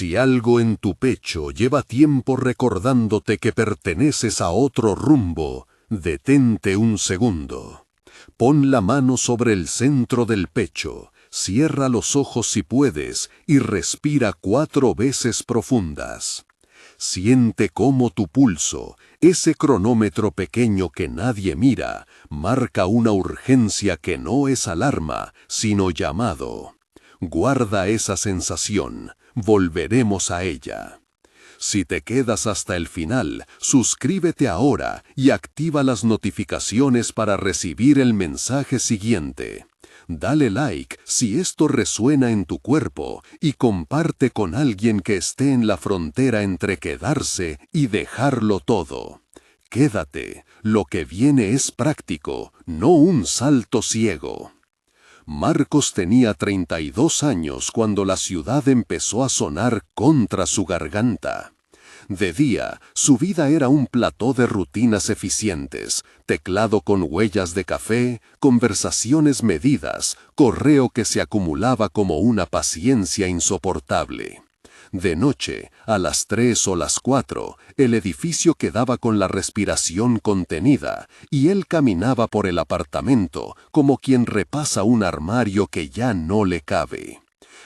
Si algo en tu pecho lleva tiempo recordándote que perteneces a otro rumbo, detente un segundo. Pon la mano sobre el centro del pecho, cierra los ojos si puedes y respira 4 veces profundas. Siente cómo tu pulso, ese cronómetro pequeño que nadie mira, marca una urgencia que no es alarma, sino llamado. Guarda esa sensación, volveremos a ella. Si te quedas hasta el final, suscríbete ahora y activa las notificaciones para recibir el mensaje siguiente. Dale like si esto resuena en tu cuerpo y comparte con alguien que esté en la frontera entre quedarse y dejarlo todo. Quédate, lo que viene es práctico, no un salto ciego. Marcos tenía 32 años cuando la ciudad empezó a sonar contra su garganta. De día, su vida era un plató de rutinas eficientes, teclado con huellas de café, conversaciones medidas, correo que se acumulaba como una paciencia insoportable. De noche, a las 3 o las 4, el edificio quedaba con la respiración contenida y él caminaba por el apartamento como quien repasa un armario que ya no le cabe.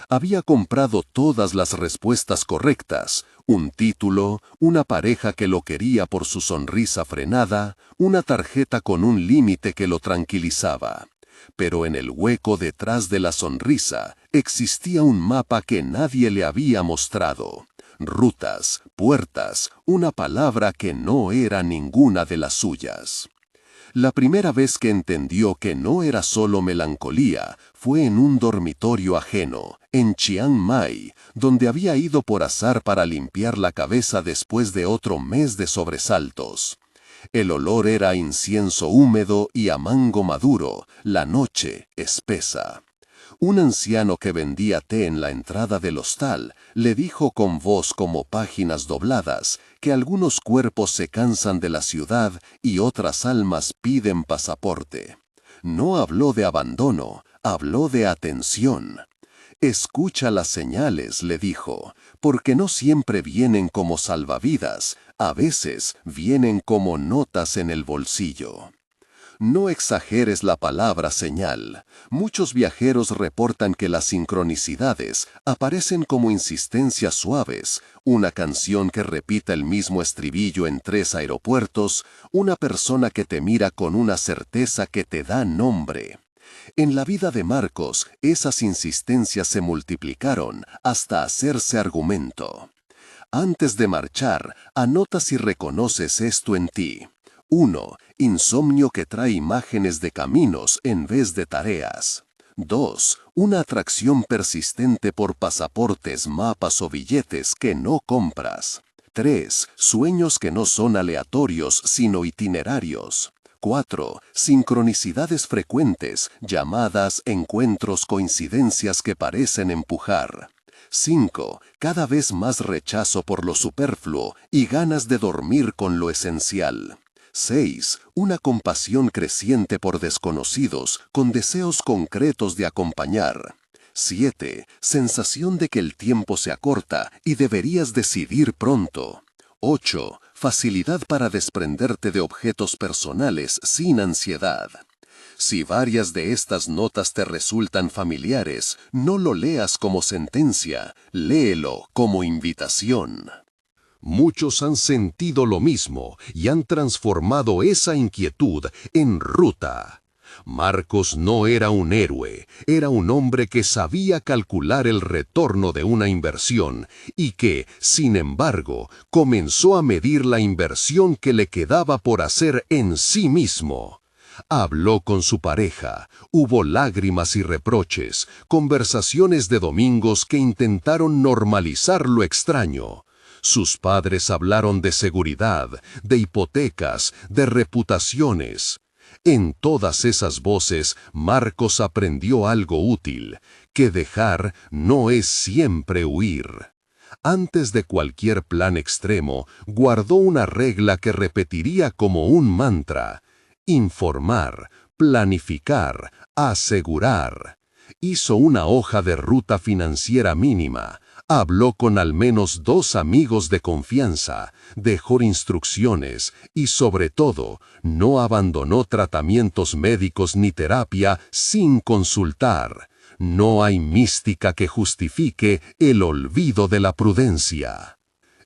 Había comprado todas las respuestas correctas, un título, una pareja que lo quería por su sonrisa frenada, una tarjeta con un límite que lo tranquilizaba. Pero en el hueco detrás de la sonrisa existía un mapa que nadie le había mostrado. Rutas, puertas, una palabra que no era ninguna de las suyas. La primera vez que entendió que no era solo melancolía fue en un dormitorio ajeno, en Chiang Mai, donde había ido por azar para limpiar la cabeza después de otro mes de sobresaltos. El olor era a incienso húmedo y a mango maduro, la noche espesa. Un anciano que vendía té en la entrada del hostal le dijo con voz como páginas dobladas que algunos cuerpos se cansan de la ciudad y otras almas piden pasaporte. No habló de abandono, habló de atención. Escucha las señales, le dijo, porque no siempre vienen como salvavidas, a veces vienen como notas en el bolsillo. No exageres la palabra señal. Muchos viajeros reportan que las sincronicidades aparecen como insistencias suaves, una canción que repita el mismo estribillo en 3 aeropuertos, una persona que te mira con una certeza que te da nombre. En la vida de Marcos, esas insistencias se multiplicaron hasta hacerse argumento. Antes de marchar, anota si reconoces esto en ti. 1. Insomnio que trae imágenes de caminos en vez de tareas. 2. Una atracción persistente por pasaportes, mapas o billetes que no compras. 3. Sueños que no son aleatorios sino itinerarios. 4. Sincronicidades frecuentes, llamadas, encuentros, coincidencias que parecen empujar. 5. Cada vez más rechazo por lo superfluo y ganas de dormir con lo esencial. 6. Una compasión creciente por desconocidos, con deseos concretos de acompañar. 7. Sensación de que el tiempo se acorta y deberías decidir pronto. 8. Facilidad para desprenderte de objetos personales sin ansiedad. Si varias de estas notas te resultan familiares, no lo leas como sentencia, léelo como invitación. Muchos han sentido lo mismo y han transformado esa inquietud en ruta. Marcos no era un héroe, era un hombre que sabía calcular el retorno de una inversión y que, sin embargo, comenzó a medir la inversión que le quedaba por hacer en sí mismo. Habló con su pareja, hubo lágrimas y reproches, conversaciones de domingos que intentaron normalizar lo extraño. Sus padres hablaron de seguridad, de hipotecas, de reputaciones. En todas esas voces, Marcos aprendió algo útil, que dejar no es siempre huir. Antes de cualquier plan extremo, guardó una regla que repetiría como un mantra: informar, planificar, asegurar. Hizo una hoja de ruta financiera mínima, Habló con al menos 2 amigos de confianza, dejó instrucciones y, sobre todo, no abandonó tratamientos médicos ni terapia sin consultar. No hay mística que justifique el olvido de la prudencia.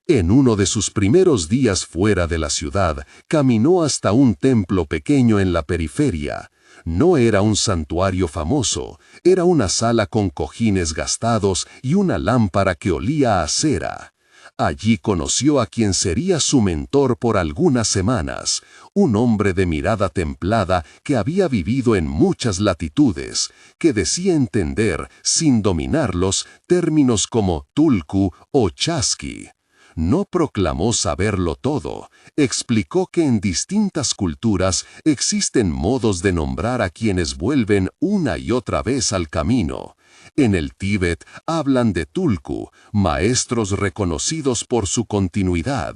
En uno de sus primeros días fuera de la ciudad, caminó hasta un templo pequeño en la periferia. No era un santuario famoso, era una sala con cojines gastados y una lámpara que olía a cera. Allí conoció a quien sería su mentor por algunas semanas, un hombre de mirada templada que había vivido en muchas latitudes, que decía entender, sin dominarlos, términos como tulku o chasqui. No proclamó saberlo todo, explicó que en distintas culturas existen modos de nombrar a quienes vuelven una y otra vez al camino. En el Tíbet hablan de tulku, maestros reconocidos por su continuidad.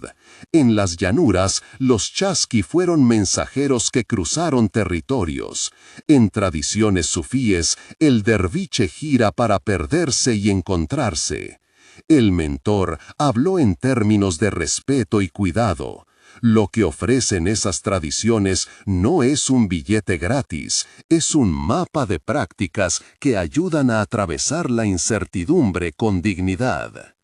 En las llanuras, los chasqui fueron mensajeros que cruzaron territorios. En tradiciones sufíes, el derviche gira para perderse y encontrarse. El mentor habló en términos de respeto y cuidado. Lo que ofrecen esas tradiciones no es un billete gratis, es un mapa de prácticas que ayudan a atravesar la incertidumbre con dignidad.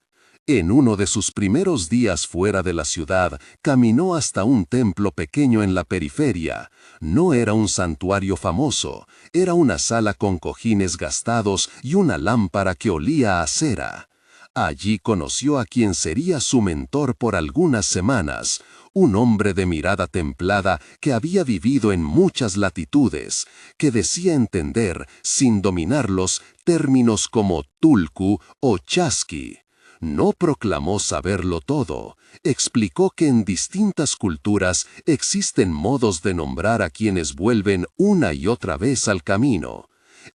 En uno de sus primeros días fuera de la ciudad, caminó hasta un templo pequeño en la periferia. No era un santuario famoso, era una sala con cojines gastados y una lámpara que olía a cera. Allí conoció a quien sería su mentor por algunas semanas, un hombre de mirada templada que había vivido en muchas latitudes, que decía entender, sin dominarlos, términos como tulku o chasqui. No proclamó saberlo todo, explicó que en distintas culturas existen modos de nombrar a quienes vuelven una y otra vez al camino.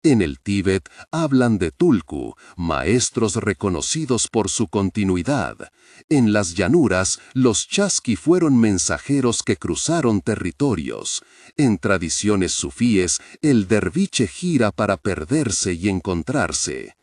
En el Tíbet hablan de tulku, maestros reconocidos por su continuidad. En las llanuras, los chasqui fueron mensajeros que cruzaron territorios. En tradiciones sufíes, el derviche gira para perderse y encontrarse.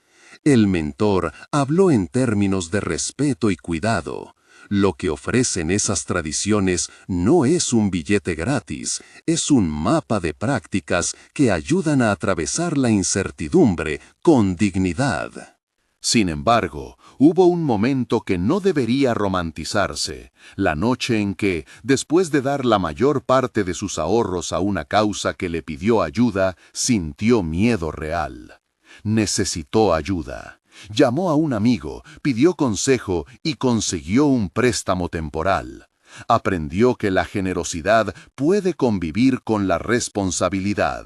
El mentor habló en términos de respeto y cuidado. Lo que ofrecen esas tradiciones no es un billete gratis, es un mapa de prácticas que ayudan a atravesar la incertidumbre con dignidad. Sin embargo, hubo un momento que no debería romantizarse, la noche en que, después de dar la mayor parte de sus ahorros a una causa que le pidió ayuda, sintió miedo real. Necesitó ayuda. Llamó a un amigo, pidió consejo y consiguió un préstamo temporal. Aprendió que la generosidad puede convivir con la responsabilidad.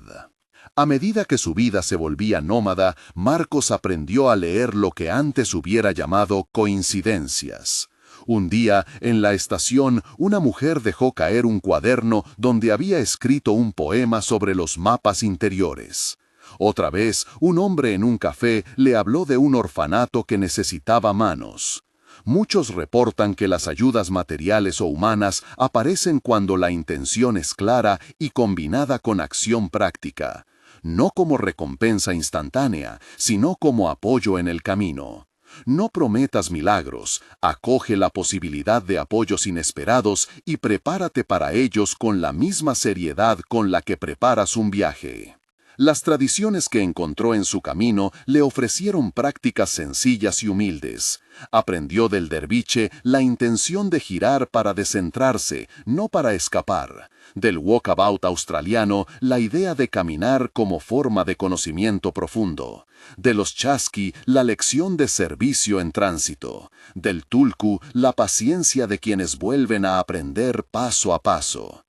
A medida que su vida se volvía nómada, Marcos aprendió a leer lo que antes hubiera llamado coincidencias. Un día, en la estación, una mujer dejó caer un cuaderno donde había escrito un poema sobre los mapas interiores. Otra vez, un hombre en un café le habló de un orfanato que necesitaba manos. Muchos reportan que las ayudas materiales o humanas aparecen cuando la intención es clara y combinada con acción práctica, no como recompensa instantánea, sino como apoyo en el camino. No prometas milagros, acoge la posibilidad de apoyos inesperados y prepárate para ellos con la misma seriedad con la que preparas un viaje. Las tradiciones que encontró en su camino le ofrecieron prácticas sencillas y humildes. Aprendió del derviche la intención de girar para descentrarse, no para escapar. Del walkabout australiano, la idea de caminar como forma de conocimiento profundo. De los chasqui, la lección de servicio en tránsito. Del tulku, la paciencia de quienes vuelven a aprender paso a paso.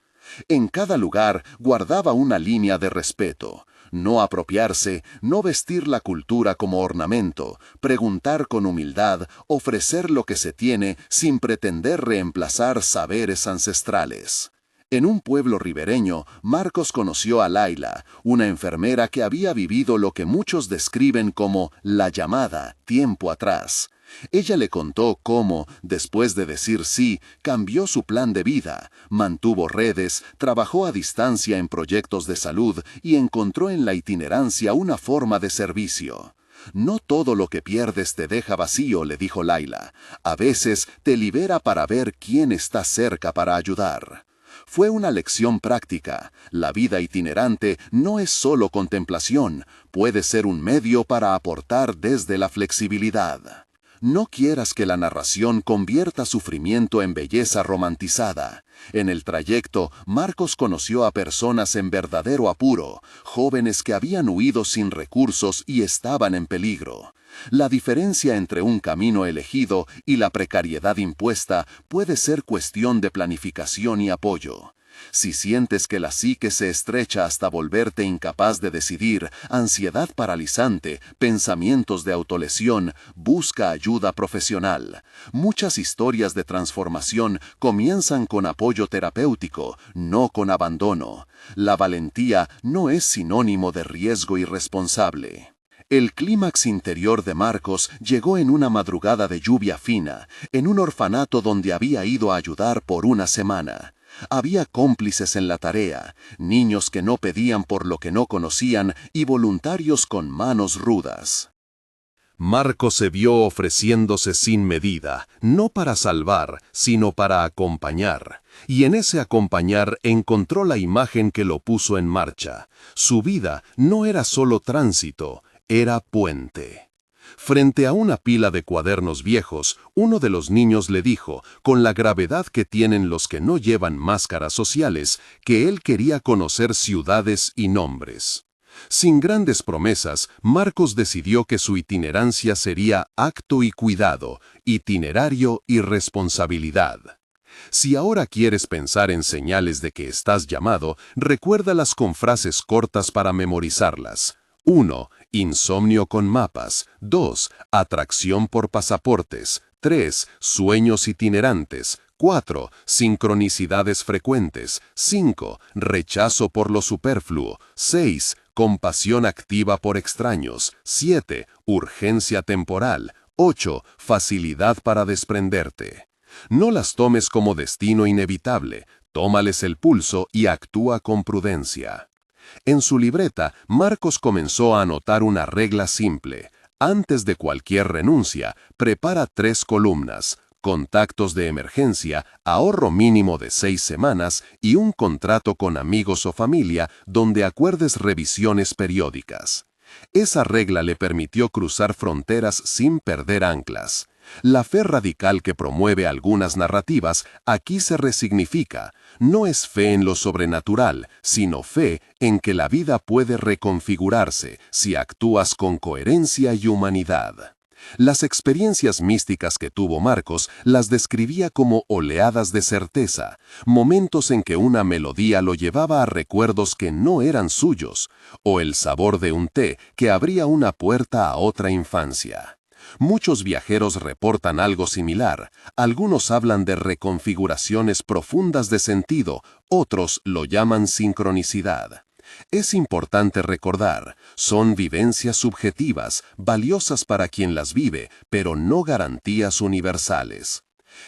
En cada lugar guardaba una línea de respeto. No apropiarse, no vestir la cultura como ornamento, preguntar con humildad, ofrecer lo que se tiene sin pretender reemplazar saberes ancestrales. En un pueblo ribereño, Marcos conoció a Laila, una enfermera que había vivido lo que muchos describen como la llamada tiempo atrás. Ella le contó cómo, después de decir sí, cambió su plan de vida, mantuvo redes, trabajó a distancia en proyectos de salud y encontró en la itinerancia una forma de servicio. No todo lo que pierdes te deja vacío, le dijo Laila. A veces te libera para ver quién está cerca para ayudar. Fue una lección práctica. La vida itinerante no es solo contemplación, puede ser un medio para aportar desde la flexibilidad. No quieras que la narración convierta sufrimiento en belleza romantizada. En el trayecto, Marcos conoció a personas en verdadero apuro, jóvenes que habían huido sin recursos y estaban en peligro. La diferencia entre un camino elegido y la precariedad impuesta puede ser cuestión de planificación y apoyo. Si sientes que la psique se estrecha hasta volverte incapaz de decidir, ansiedad paralizante, pensamientos de autolesión, busca ayuda profesional. Muchas historias de transformación comienzan con apoyo terapéutico, no con abandono. La valentía no es sinónimo de riesgo irresponsable. El clímax interior de Marcos llegó en una madrugada de lluvia fina, en un orfanato donde había ido a ayudar por una semana. Había cómplices en la tarea, niños que no pedían por lo que no conocían y voluntarios con manos rudas. Marcos se vio ofreciéndose sin medida, no para salvar, sino para acompañar. Y en ese acompañar encontró la imagen que lo puso en marcha. Su vida no era solo tránsito, era puente. Frente a una pila de cuadernos viejos, uno de los niños le dijo, con la gravedad que tienen los que no llevan máscaras sociales, que él quería conocer ciudades y nombres. Sin grandes promesas, Marcos decidió que su itinerancia sería acto y cuidado, itinerario y responsabilidad. Si ahora quieres pensar en señales de que estás llamado, recuérdalas con frases cortas para memorizarlas. 1. Insomnio con mapas. 2. Atracción por pasaportes. 3. Sueños itinerantes. 4. Sincronicidades frecuentes. 5. Rechazo por lo superfluo. 6. Compasión activa por extraños. 7. Urgencia temporal. 8. Facilidad para desprenderte. No las tomes como destino inevitable. Tómales el pulso y actúa con prudencia. En su libreta, Marcos comenzó a anotar una regla simple. Antes de cualquier renuncia, prepara 3 columnas: contactos de emergencia, ahorro mínimo de 6 semanas y un contrato con amigos o familia donde acuerdes revisiones periódicas. Esa regla le permitió cruzar fronteras sin perder anclas. La fe radical que promueve algunas narrativas aquí se resignifica. No es fe en lo sobrenatural, sino fe en que la vida puede reconfigurarse si actúas con coherencia y humanidad. Las experiencias místicas que tuvo Marcos las describía como oleadas de certeza, momentos en que una melodía lo llevaba a recuerdos que no eran suyos, o el sabor de un té que abría una puerta a otra infancia. Muchos viajeros reportan algo similar. Algunos hablan de reconfiguraciones profundas de sentido, otros lo llaman sincronicidad. Es importante recordar, son vivencias subjetivas, valiosas para quien las vive, pero no garantías universales.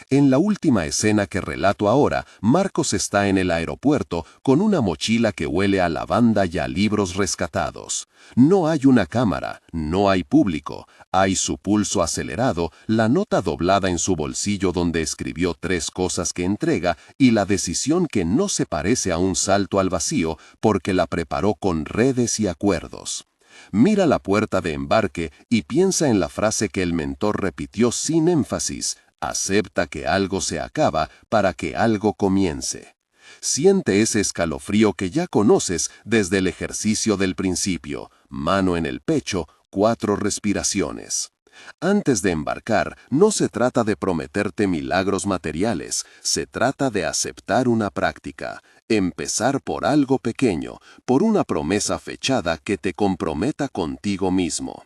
En la última escena que relato ahora, Marcos está en el aeropuerto con una mochila que huele a lavanda y a libros rescatados. No hay una cámara, no hay público, hay su pulso acelerado, la nota doblada en su bolsillo donde escribió 3 cosas que entrega y la decisión que no se parece a un salto al vacío porque la preparó con redes y acuerdos. Mira la puerta de embarque y piensa en la frase que el mentor repitió sin énfasis: acepta que algo se acaba para que algo comience. Siente ese escalofrío que ya conoces desde el ejercicio del principio, mano en el pecho, 4 respiraciones. Antes de embarcar, no se trata de prometerte milagros materiales, se trata de aceptar una práctica, empezar por algo pequeño, por una promesa fechada que te comprometa contigo mismo.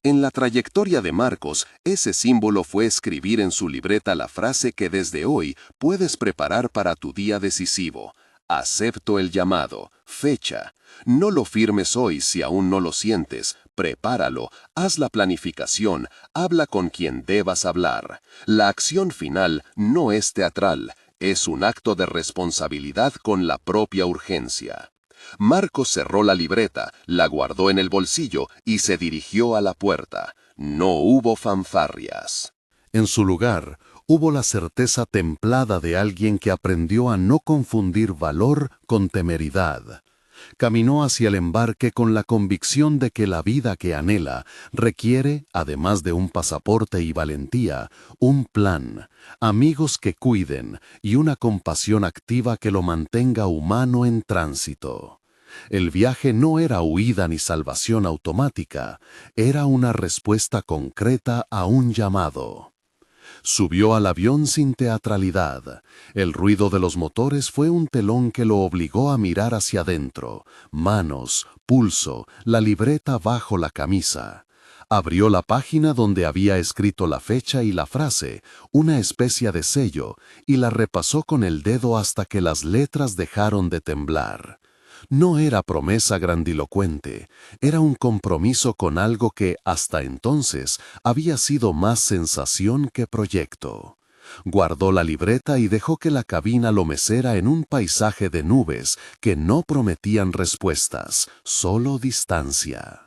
En la trayectoria de Marcos, ese símbolo fue escribir en su libreta la frase que desde hoy puedes preparar para tu día decisivo. Acepto el llamado. Fecha. No lo firmes hoy si aún no lo sientes. Prepáralo, haz la planificación, habla con quien debas hablar. La acción final no es teatral, es un acto de responsabilidad con la propia urgencia. Marcos cerró la libreta, la guardó en el bolsillo y se dirigió a la puerta. No hubo fanfarrias. En su lugar, hubo la certeza templada de alguien que aprendió a no confundir valor con temeridad. Caminó hacia el embarque con la convicción de que la vida que anhela requiere, además de un pasaporte y valentía, un plan, amigos que cuiden y una compasión activa que lo mantenga humano en tránsito. El viaje no era huida ni salvación automática, era una respuesta concreta a un llamado. Subió al avión sin teatralidad. El ruido de los motores fue un telón que lo obligó a mirar hacia adentro. Manos, pulso, la libreta bajo la camisa. Abrió la página donde había escrito la fecha y la frase, una especie de sello, y la repasó con el dedo hasta que las letras dejaron de temblar. No era promesa grandilocuente, era un compromiso con algo que, hasta entonces, había sido más sensación que proyecto. Guardó la libreta y dejó que la cabina lo meciera en un paisaje de nubes que no prometían respuestas, solo distancia.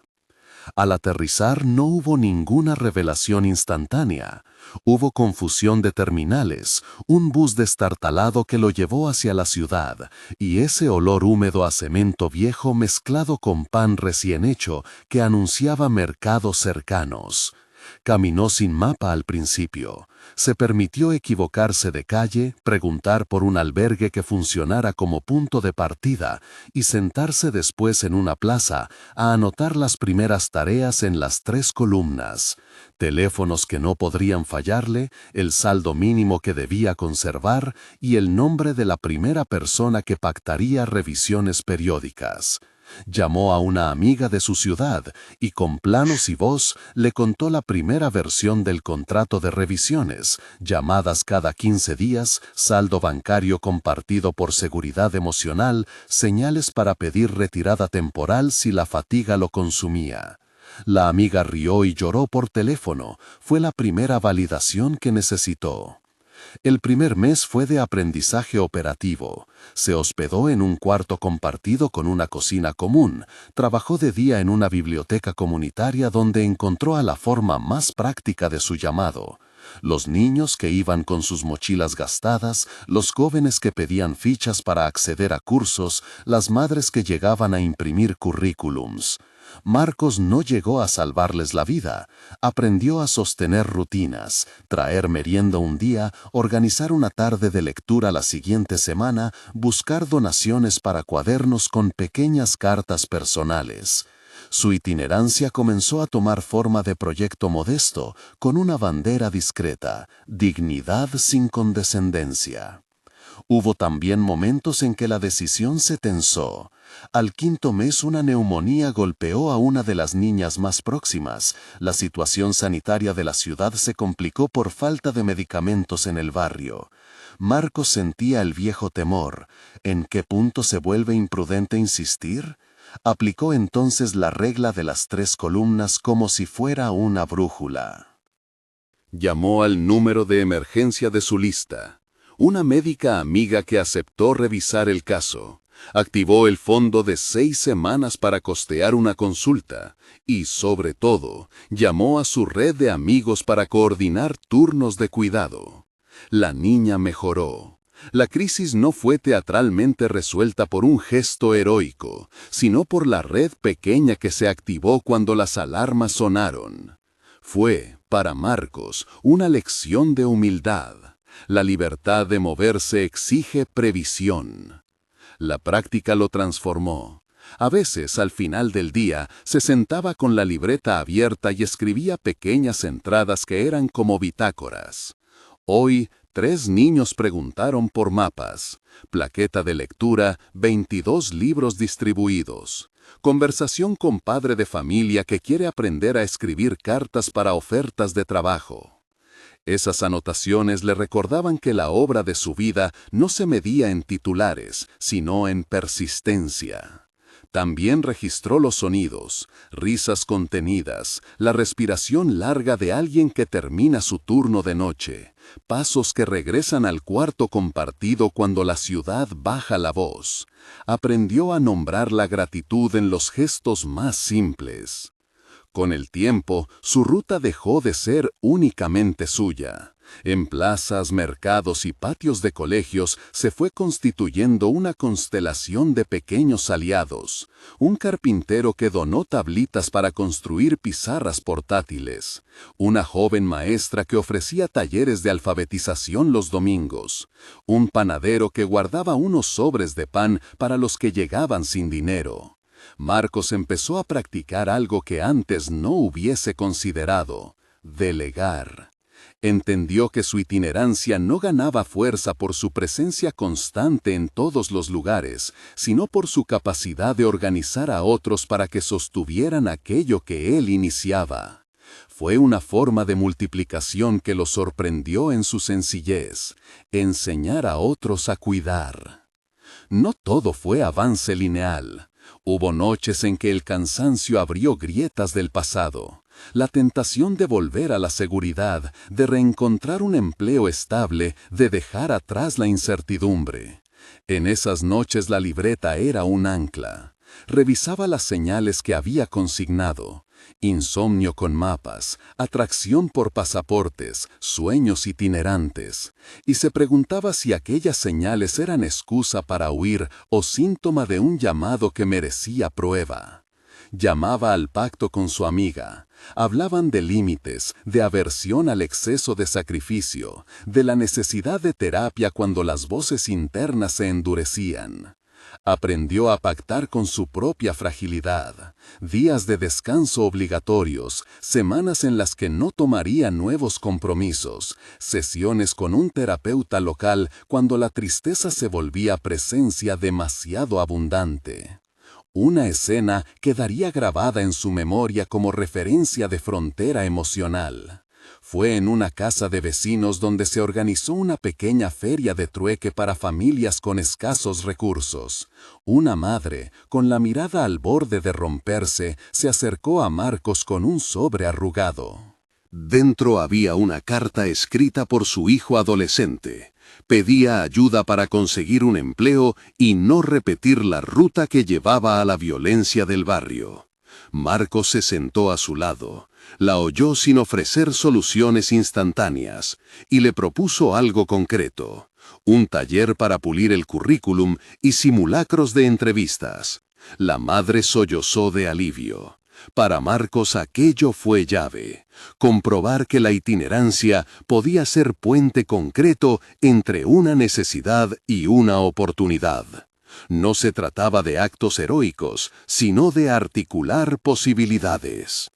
Al aterrizar no hubo ninguna revelación instantánea. Hubo confusión de terminales, un bus destartalado que lo llevó hacia la ciudad, y ese olor húmedo a cemento viejo mezclado con pan recién hecho que anunciaba mercados cercanos. Caminó sin mapa al principio. Se permitió equivocarse de calle, preguntar por un albergue que funcionara como punto de partida y sentarse después en una plaza a anotar las primeras tareas en las 3 columnas. Teléfonos que no podrían fallarle, el saldo mínimo que debía conservar y el nombre de la primera persona que pactaría revisiones periódicas. Llamó a una amiga de su ciudad y con planos y voz le contó la primera versión del contrato de revisiones, llamadas cada 15 días, saldo bancario compartido por seguridad emocional, señales para pedir retirada temporal si la fatiga lo consumía. La amiga rió y lloró por teléfono, fue la primera validación que necesitó. El primer mes fue de aprendizaje operativo. Se hospedó en un cuarto compartido con una cocina común. Trabajó de día en una biblioteca comunitaria donde encontró a la forma más práctica de su llamado. Los niños que iban con sus mochilas gastadas, los jóvenes que pedían fichas para acceder a cursos, las madres que llegaban a imprimir currículums. Marcos no llegó a salvarles la vida, aprendió a sostener rutinas, traer merienda un día, organizar una tarde de lectura la siguiente semana, buscar donaciones para cuadernos con pequeñas cartas personales. Su itinerancia comenzó a tomar forma de proyecto modesto, con una bandera discreta, dignidad sin condescendencia. Hubo también momentos en que la decisión se tensó. Al 5.º mes una neumonía golpeó a una de las niñas más próximas. La situación sanitaria de la ciudad se complicó por falta de medicamentos en el barrio. Marcos sentía el viejo temor. ¿En qué punto se vuelve imprudente insistir? Aplicó entonces la regla de las 3 columnas como si fuera una brújula. Llamó al número de emergencia de su lista. Una médica amiga que aceptó revisar el caso. Activó el fondo de 6 semanas para costear una consulta y, sobre todo, llamó a su red de amigos para coordinar turnos de cuidado. La niña mejoró. La crisis no fue teatralmente resuelta por un gesto heroico, sino por la red pequeña que se activó cuando las alarmas sonaron. Fue, para Marcos, una lección de humildad. La libertad de moverse exige previsión. La práctica lo transformó. A veces, al final del día, se sentaba con la libreta abierta y escribía pequeñas entradas que eran como bitácoras. Hoy, 3 niños preguntaron por mapas. Plaqueta de lectura, 22 libros distribuidos. Conversación con padre de familia que quiere aprender a escribir cartas para ofertas de trabajo. Esas anotaciones le recordaban que la obra de su vida no se medía en titulares, sino en persistencia. También registró los sonidos, risas contenidas, la respiración larga de alguien que termina su turno de noche, pasos que regresan al cuarto compartido cuando la ciudad baja la voz. Aprendió a nombrar la gratitud en los gestos más simples. Con el tiempo, su ruta dejó de ser únicamente suya. En plazas, mercados y patios de colegios se fue constituyendo una constelación de pequeños aliados. Un carpintero que donó tablitas para construir pizarras portátiles. Una joven maestra que ofrecía talleres de alfabetización los domingos. Un panadero que guardaba unos sobres de pan para los que llegaban sin dinero. Marcos empezó a practicar algo que antes no hubiese considerado: delegar. Entendió que su itinerancia no ganaba fuerza por su presencia constante en todos los lugares, sino por su capacidad de organizar a otros para que sostuvieran aquello que él iniciaba. Fue una forma de multiplicación que lo sorprendió en su sencillez: enseñar a otros a cuidar. No todo fue avance lineal. Hubo noches en que el cansancio abrió grietas del pasado. La tentación de volver a la seguridad, de reencontrar un empleo estable, de dejar atrás la incertidumbre. En esas noches la libreta era un ancla. Revisaba las señales que había consignado. Insomnio con mapas, atracción por pasaportes, sueños itinerantes. Y se preguntaba si aquellas señales eran excusa para huir o síntoma de un llamado que merecía prueba. Llamaba al pacto con su amiga. Hablaban de límites, de aversión al exceso de sacrificio, de la necesidad de terapia cuando las voces internas se endurecían. Aprendió a pactar con su propia fragilidad, días de descanso obligatorios, semanas en las que no tomaría nuevos compromisos, sesiones con un terapeuta local cuando la tristeza se volvía presencia demasiado abundante. Una escena quedaría grabada en su memoria como referencia de frontera emocional. Fue en una casa de vecinos donde se organizó una pequeña feria de trueque para familias con escasos recursos. Una madre, con la mirada al borde de romperse, se acercó a Marcos con un sobre arrugado. Dentro había una carta escrita por su hijo adolescente. Pedía ayuda para conseguir un empleo y no repetir la ruta que llevaba a la violencia del barrio. Marcos se sentó a su lado, la oyó sin ofrecer soluciones instantáneas y le propuso algo concreto: un taller para pulir el currículum y simulacros de entrevistas. La madre sollozó de alivio. Para Marcos aquello fue llave: comprobar que la itinerancia podía ser puente concreto entre una necesidad y una oportunidad. No se trataba de actos heroicos, sino de articular posibilidades.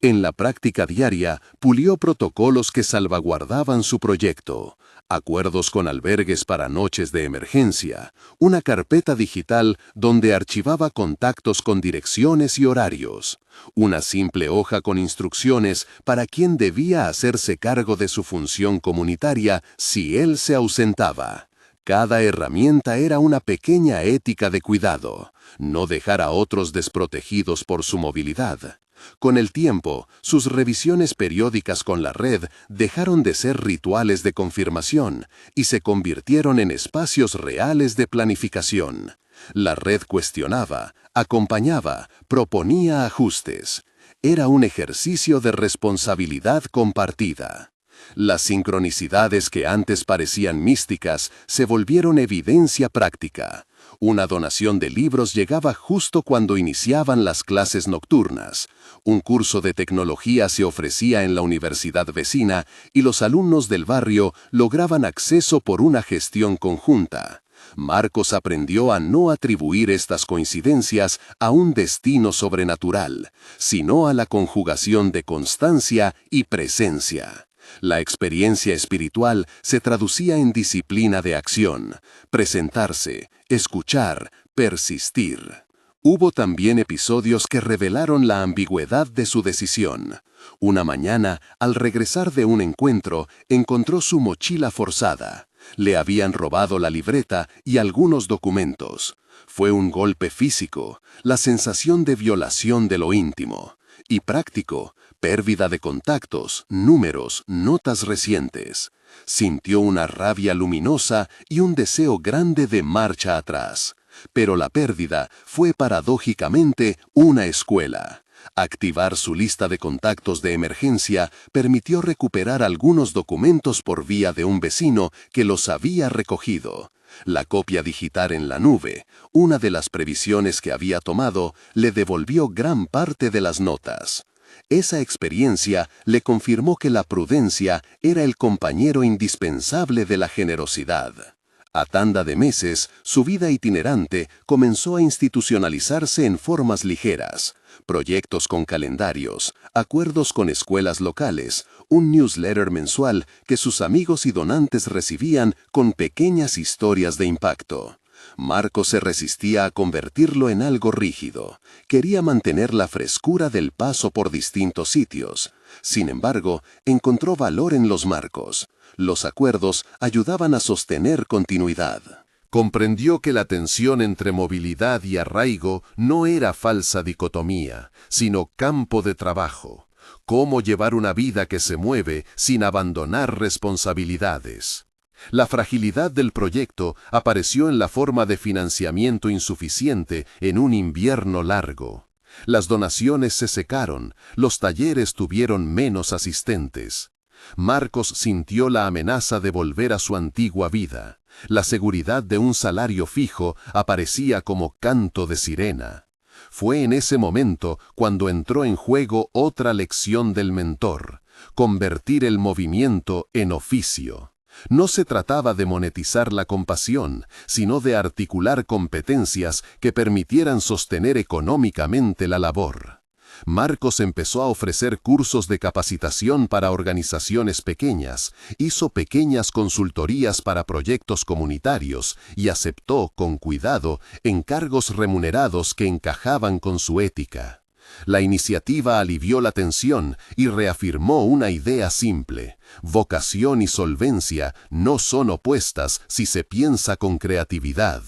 En la práctica diaria, pulió protocolos que salvaguardaban su proyecto, acuerdos con albergues para noches de emergencia, una carpeta digital donde archivaba contactos con direcciones y horarios, una simple hoja con instrucciones para quien debía hacerse cargo de su función comunitaria si él se ausentaba. Cada herramienta era una pequeña ética de cuidado: no dejar a otros desprotegidos por su movilidad. Con el tiempo, sus revisiones periódicas con la red dejaron de ser rituales de confirmación y se convirtieron en espacios reales de planificación. La red cuestionaba, acompañaba, proponía ajustes. Era un ejercicio de responsabilidad compartida. Las sincronicidades que antes parecían místicas se volvieron evidencia práctica. Una donación de libros llegaba justo cuando iniciaban las clases nocturnas. Un curso de tecnología se ofrecía en la universidad vecina y los alumnos del barrio lograban acceso por una gestión conjunta. Marcos aprendió a no atribuir estas coincidencias a un destino sobrenatural, sino a la conjugación de constancia y presencia. La experiencia espiritual se traducía en disciplina de acción: presentarse, escuchar, persistir. Hubo también episodios que revelaron la ambigüedad de su decisión. Una mañana, al regresar de un encuentro, encontró su mochila forzada. Le habían robado la libreta y algunos documentos. Fue un golpe físico, la sensación de violación de lo íntimo. Y práctico, pérdida de contactos, números, notas recientes. Sintió una rabia luminosa y un deseo grande de marcha atrás. Pero la pérdida fue paradójicamente una escuela. Activar su lista de contactos de emergencia permitió recuperar algunos documentos por vía de un vecino que los había recogido. La copia digital en la nube, una de las previsiones que había tomado, le devolvió gran parte de las notas. Esa experiencia le confirmó que la prudencia era el compañero indispensable de la generosidad. A tanda de meses, su vida itinerante comenzó a institucionalizarse en formas ligeras. Proyectos con calendarios, acuerdos con escuelas locales, un newsletter mensual que sus amigos y donantes recibían con pequeñas historias de impacto. Marcos se resistía a convertirlo en algo rígido. Quería mantener la frescura del paso por distintos sitios. Sin embargo, encontró valor en los marcos. Los acuerdos ayudaban a sostener continuidad. Comprendió que la tensión entre movilidad y arraigo no era falsa dicotomía, sino campo de trabajo. Cómo llevar una vida que se mueve sin abandonar responsabilidades. La fragilidad del proyecto apareció en la forma de financiamiento insuficiente en un invierno largo. Las donaciones se secaron, los talleres tuvieron menos asistentes. Marcos sintió la amenaza de volver a su antigua vida. La seguridad de un salario fijo aparecía como canto de sirena. Fue en ese momento cuando entró en juego otra lección del mentor: convertir el movimiento en oficio. No se trataba de monetizar la compasión, sino de articular competencias que permitieran sostener económicamente la labor. Marcos empezó a ofrecer cursos de capacitación para organizaciones pequeñas, hizo pequeñas consultorías para proyectos comunitarios y aceptó, con cuidado, encargos remunerados que encajaban con su ética. La iniciativa alivió la tensión y reafirmó una idea simple: vocación y solvencia no son opuestas si se piensa con creatividad.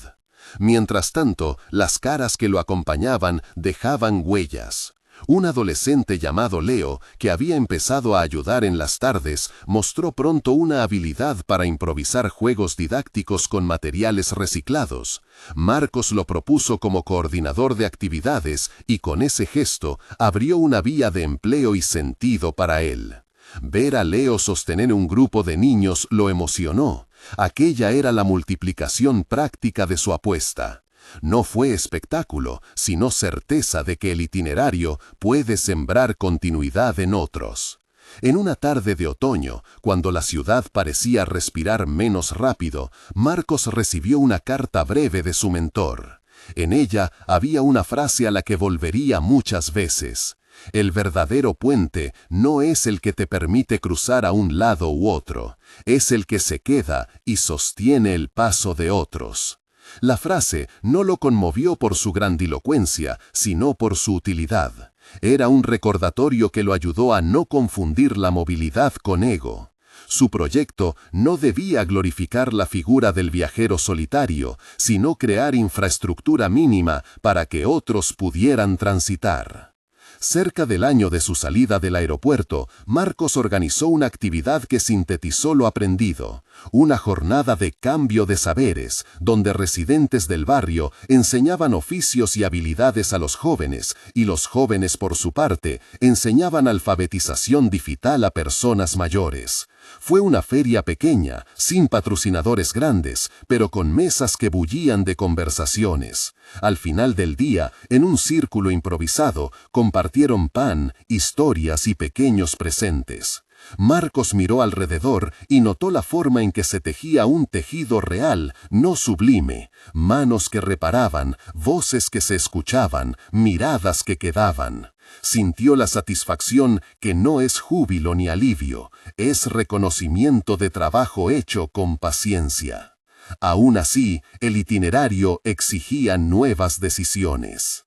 Mientras tanto, las caras que lo acompañaban dejaban huellas. Un adolescente llamado Leo, que había empezado a ayudar en las tardes, mostró pronto una habilidad para improvisar juegos didácticos con materiales reciclados. Marcos lo propuso como coordinador de actividades y con ese gesto abrió una vía de empleo y sentido para él. Ver a Leo sostener un grupo de niños lo emocionó. Aquella era la multiplicación práctica de su apuesta. No fue espectáculo, sino certeza de que el itinerario puede sembrar continuidad en otros. En una tarde de otoño, cuando la ciudad parecía respirar menos rápido, Marcos recibió una carta breve de su mentor. En ella había una frase a la que volvería muchas veces: el verdadero puente no es el que te permite cruzar a un lado u otro, es el que se queda y sostiene el paso de otros. La frase no lo conmovió por su grandilocuencia, sino por su utilidad. Era un recordatorio que lo ayudó a no confundir la movilidad con ego. Su proyecto no debía glorificar la figura del viajero solitario, sino crear infraestructura mínima para que otros pudieran transitar. Cerca del año de su salida del aeropuerto, Marcos organizó una actividad que sintetizó lo aprendido: una jornada de cambio de saberes, donde residentes del barrio enseñaban oficios y habilidades a los jóvenes, y los jóvenes, por su parte, enseñaban alfabetización digital a personas mayores. Fue una feria pequeña, sin patrocinadores grandes, pero con mesas que bullían de conversaciones. Al final del día, en un círculo improvisado, compartieron pan, historias y pequeños presentes. Marcos miró alrededor y notó la forma en que se tejía un tejido real, no sublime: manos que reparaban, voces que se escuchaban, miradas que quedaban. Sintió la satisfacción que no es júbilo ni alivio, es reconocimiento de trabajo hecho con paciencia. Aún así, el itinerario exigía nuevas decisiones.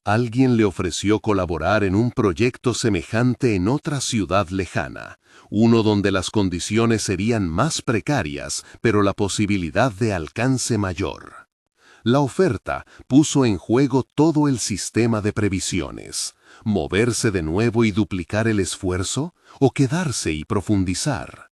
Alguien le ofreció colaborar en un proyecto semejante en otra ciudad lejana, uno donde las condiciones serían más precarias, pero la posibilidad de alcance mayor. La oferta puso en juego todo el sistema de previsiones. ¿Moverse de nuevo y duplicar el esfuerzo? ¿O quedarse y profundizar?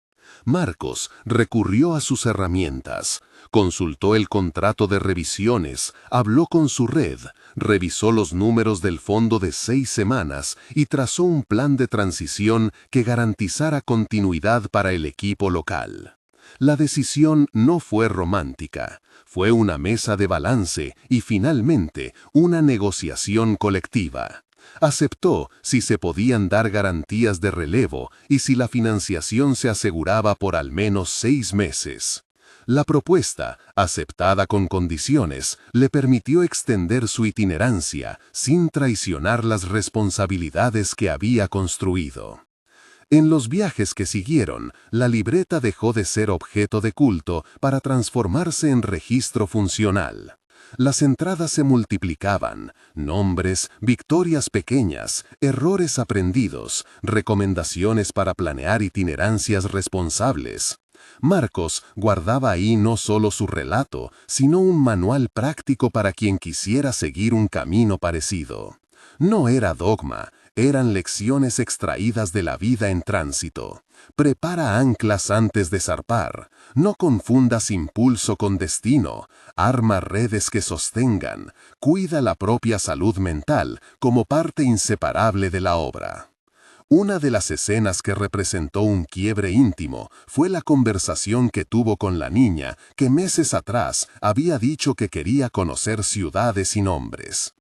Marcos recurrió a sus herramientas, consultó el contrato de revisiones, habló con su red, revisó los números del fondo de 6 semanas y trazó un plan de transición que garantizara continuidad para el equipo local. La decisión no fue romántica, fue una mesa de balance y finalmente una negociación colectiva. Aceptó si se podían dar garantías de relevo y si la financiación se aseguraba por al menos 6 meses. La propuesta, aceptada con condiciones, le permitió extender su itinerancia sin traicionar las responsabilidades que había construido. En los viajes que siguieron, la libreta dejó de ser objeto de culto para transformarse en registro funcional. Las entradas se multiplicaban, nombres, victorias pequeñas, errores aprendidos, recomendaciones para planear itinerancias responsables. Marcos guardaba ahí no solo su relato, sino un manual práctico para quien quisiera seguir un camino parecido. No era dogma, eran lecciones extraídas de la vida en tránsito. Prepara anclas antes de zarpar. No confundas impulso con destino. Arma redes que sostengan. Cuida la propia salud mental como parte inseparable de la obra. Una de las escenas que representó un quiebre íntimo fue la conversación que tuvo con la niña que meses atrás había dicho que quería conocer ciudades y nombres.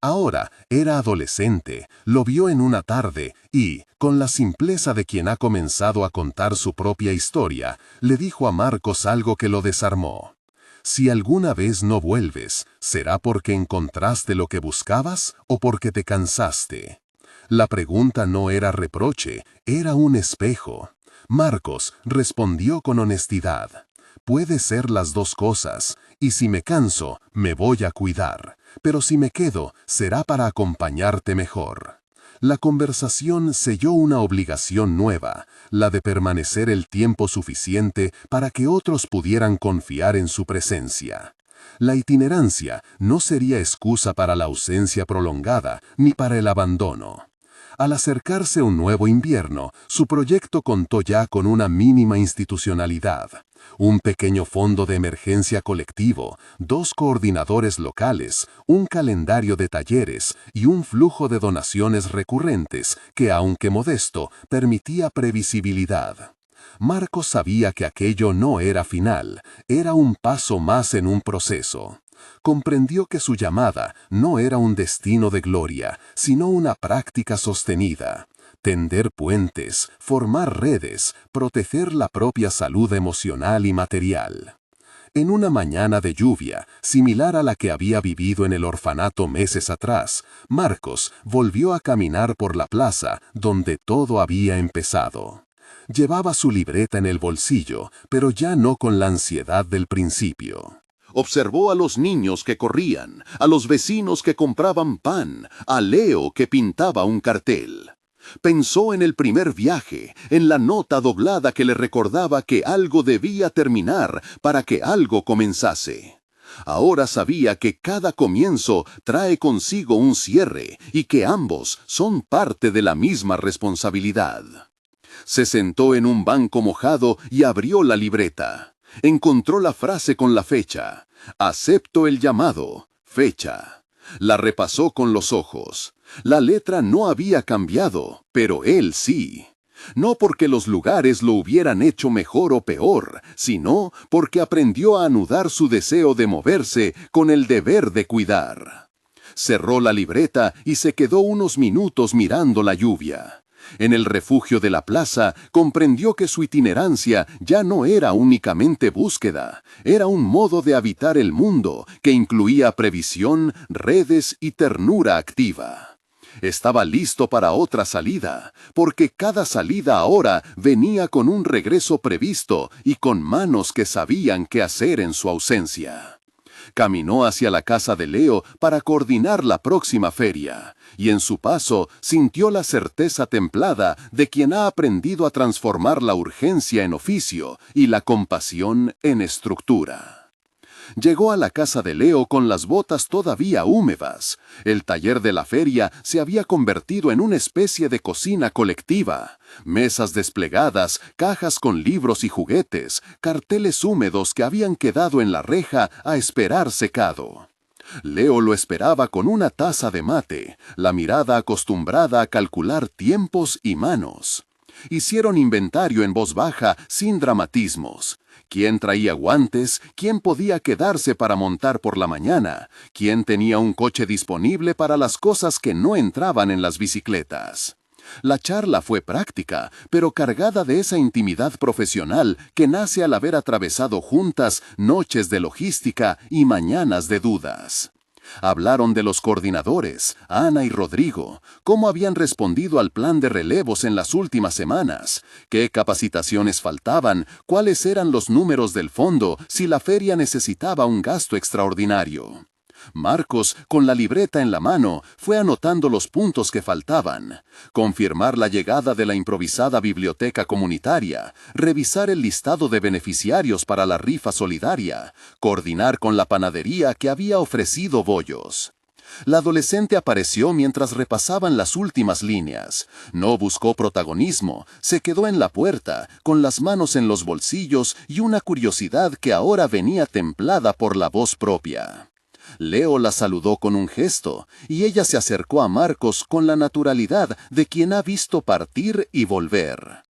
Ahora era adolescente, lo vio en una tarde y, con la simpleza de quien ha comenzado a contar su propia historia, le dijo a Marcos algo que lo desarmó. Si alguna vez no vuelves, ¿será porque encontraste lo que buscabas o porque te cansaste? La pregunta no era reproche, era un espejo. Marcos respondió con honestidad. Puede ser las dos cosas, y si me canso, me voy a cuidar, pero si me quedo, será para acompañarte mejor. La conversación selló una obligación nueva, la de permanecer el tiempo suficiente para que otros pudieran confiar en su presencia. La itinerancia no sería excusa para la ausencia prolongada ni para el abandono. Al acercarse un nuevo invierno, su proyecto contó ya con una mínima institucionalidad. Un pequeño fondo de emergencia colectivo, 2 coordinadores locales, un calendario de talleres y un flujo de donaciones recurrentes que, aunque modesto, permitía previsibilidad. Marcos sabía que aquello no era final, era un paso más en un proceso. Comprendió que su llamada no era un destino de gloria, sino una práctica sostenida. Tender puentes, formar redes, proteger la propia salud emocional y material. En una mañana de lluvia, similar a la que había vivido en el orfanato meses atrás, Marcos volvió a caminar por la plaza donde todo había empezado. Llevaba su libreta en el bolsillo, pero ya no con la ansiedad del principio. Observó a los niños que corrían, a los vecinos que compraban pan, a Leo que pintaba un cartel. Pensó en el primer viaje, en la nota doblada que le recordaba que algo debía terminar para que algo comenzase. Ahora sabía que cada comienzo trae consigo un cierre y que ambos son parte de la misma responsabilidad. Se sentó en un banco mojado y abrió la libreta. Encontró la frase con la fecha. Acepto el llamado. Fecha. La repasó con los ojos. La letra no había cambiado, pero él sí. No porque los lugares lo hubieran hecho mejor o peor, sino porque aprendió a anudar su deseo de moverse con el deber de cuidar. Cerró la libreta y se quedó unos minutos mirando la lluvia. En el refugio de la plaza, comprendió que su itinerancia ya no era únicamente búsqueda, era un modo de habitar el mundo que incluía previsión, redes y ternura activa. Estaba listo para otra salida, porque cada salida ahora venía con un regreso previsto y con manos que sabían qué hacer en su ausencia. Caminó hacia la casa de Leo para coordinar la próxima feria, y en su paso sintió la certeza templada de quien ha aprendido a transformar la urgencia en oficio y la compasión en estructura. Llegó a la casa de Leo con las botas todavía húmedas. El taller de la feria se había convertido en una especie de cocina colectiva. Mesas desplegadas, cajas con libros y juguetes, carteles húmedos que habían quedado en la reja a esperar secado. Leo lo esperaba con una taza de mate, la mirada acostumbrada a calcular tiempos y manos. Hicieron inventario en voz baja, sin dramatismos. ¿Quién traía guantes? ¿Quién podía quedarse para montar por la mañana? ¿Quién tenía un coche disponible para las cosas que no entraban en las bicicletas? La charla fue práctica, pero cargada de esa intimidad profesional que nace al haber atravesado juntas noches de logística y mañanas de dudas. Hablaron de los coordinadores, Ana y Rodrigo, cómo habían respondido al plan de relevos en las últimas semanas, qué capacitaciones faltaban, cuáles eran los números del fondo si la feria necesitaba un gasto extraordinario. Marcos, con la libreta en la mano, fue anotando los puntos que faltaban. Confirmar la llegada de la improvisada biblioteca comunitaria, revisar el listado de beneficiarios para la rifa solidaria, coordinar con la panadería que había ofrecido bollos. La adolescente apareció mientras repasaban las últimas líneas. No buscó protagonismo, se quedó en la puerta, con las manos en los bolsillos y una curiosidad que ahora venía templada por la voz propia. Leo la saludó con un gesto, y ella se acercó a Marcos con la naturalidad de quien ha visto partir y volver.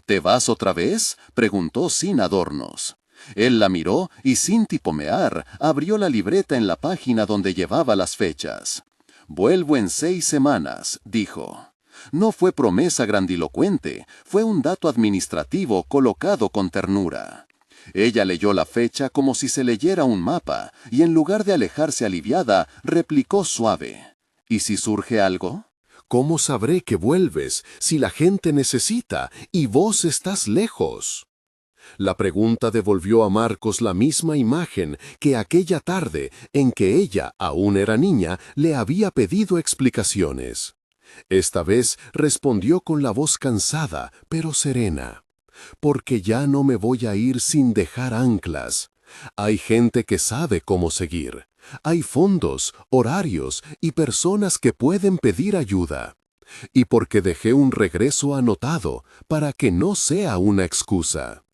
¿Te vas otra vez?, preguntó sin adornos. Él la miró y sin tipomear abrió la libreta en la página donde llevaba las fechas. «Vuelvo en 6 semanas», dijo. No fue promesa grandilocuente, fue un dato administrativo colocado con ternura. Ella leyó la fecha como si se leyera un mapa, y en lugar de alejarse aliviada, replicó suave. ¿Y si surge algo? ¿Cómo sabré que vuelves si la gente necesita y vos estás lejos? La pregunta devolvió a Marcos la misma imagen que aquella tarde en que ella, aún era niña, le había pedido explicaciones. Esta vez respondió con la voz cansada, pero serena. Porque ya no me voy a ir sin dejar anclas. Hay gente que sabe cómo seguir. Hay fondos, horarios y personas que pueden pedir ayuda. Y porque dejé un regreso anotado para que no sea una excusa.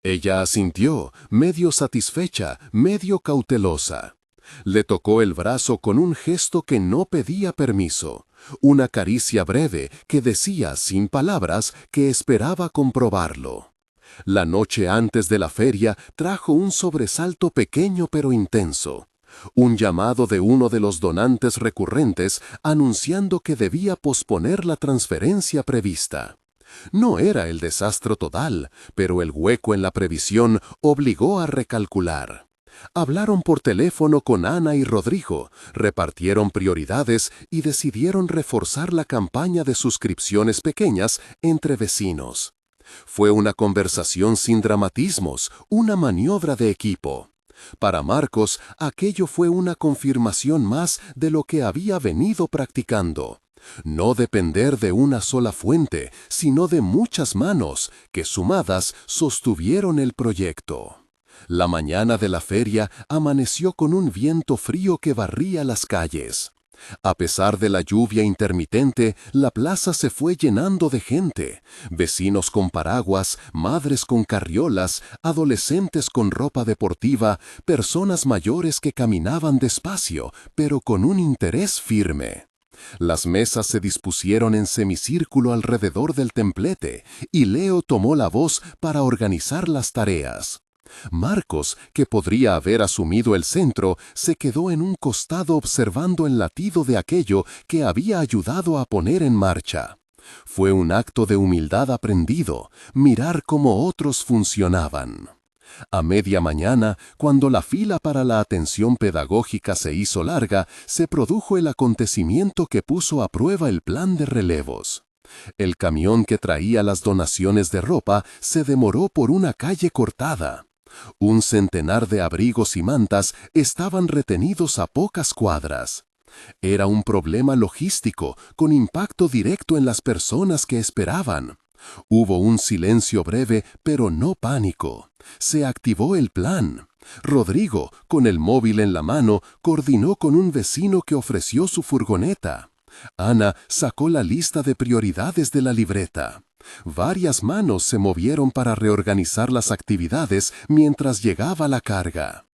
Ella asintió, medio satisfecha, medio cautelosa. Le tocó el brazo con un gesto que no pedía permiso, una caricia breve que decía sin palabras que esperaba comprobarlo. La noche antes de la feria trajo un sobresalto pequeño pero intenso. Un llamado de uno de los donantes recurrentes anunciando que debía posponer la transferencia prevista. No era el desastre total, pero el hueco en la previsión obligó a recalcular. Hablaron por teléfono con Ana y Rodrigo, repartieron prioridades y decidieron reforzar la campaña de suscripciones pequeñas entre vecinos. Fue una conversación sin dramatismos, una maniobra de equipo. Para Marcos, aquello fue una confirmación más de lo que había venido practicando. No depender de una sola fuente, sino de muchas manos que sumadas sostuvieron el proyecto. La mañana de la feria amaneció con un viento frío que barría las calles. A pesar de la lluvia intermitente, la plaza se fue llenando de gente. Vecinos con paraguas, madres con carriolas, adolescentes con ropa deportiva, personas mayores que caminaban despacio, pero con un interés firme. Las mesas se dispusieron en semicírculo alrededor del templete, y Leo tomó la voz para organizar las tareas. Marcos, que podría haber asumido el centro, se quedó en un costado observando el latido de aquello que había ayudado a poner en marcha. Fue un acto de humildad aprendido, mirar cómo otros funcionaban. A media mañana, cuando la fila para la atención pedagógica se hizo larga, se produjo el acontecimiento que puso a prueba el plan de relevos. El camión que traía las donaciones de ropa se demoró por una calle cortada. Un centenar de abrigos y mantas estaban retenidos a pocas cuadras. Era un problema logístico, con impacto directo en las personas que esperaban. Hubo un silencio breve, pero no pánico. Se activó el plan. Rodrigo, con el móvil en la mano, coordinó con un vecino que ofreció su furgoneta. Ana sacó la lista de prioridades de la libreta. Varias manos se movieron para reorganizar las actividades mientras llegaba la carga.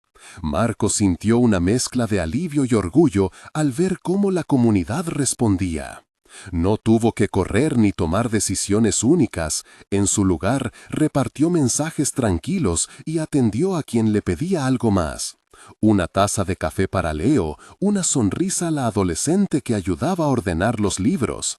Marcos sintió una mezcla de alivio y orgullo al ver cómo la comunidad respondía. No tuvo que correr ni tomar decisiones únicas. En su lugar, repartió mensajes tranquilos y atendió a quien le pedía algo más. Una taza de café para Leo, una sonrisa a la adolescente que ayudaba a ordenar los libros.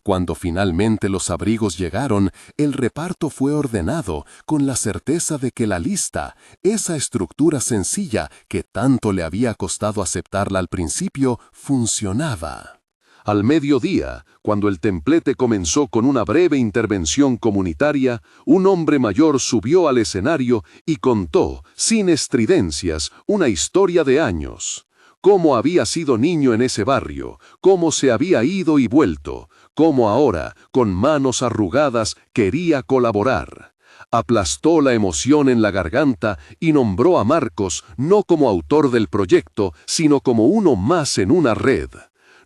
Cuando finalmente los abrigos llegaron, el reparto fue ordenado con la certeza de que la lista, esa estructura sencilla que tanto le había costado aceptarla al principio, funcionaba. Al mediodía, cuando el templete comenzó con una breve intervención comunitaria, un hombre mayor subió al escenario y contó, sin estridencias, una historia de años. Cómo había sido niño en ese barrio, cómo se había ido y vuelto, cómo ahora, con manos arrugadas, quería colaborar. Aplastó la emoción en la garganta y nombró a Marcos no como autor del proyecto, sino como uno más en una red.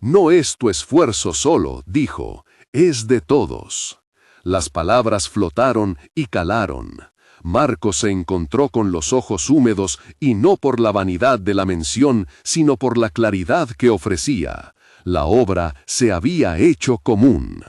No es tu esfuerzo solo, dijo, es de todos. Las palabras flotaron y calaron. Marcos se encontró con los ojos húmedos y no por la vanidad de la mención, sino por la claridad que ofrecía. La obra se había hecho común.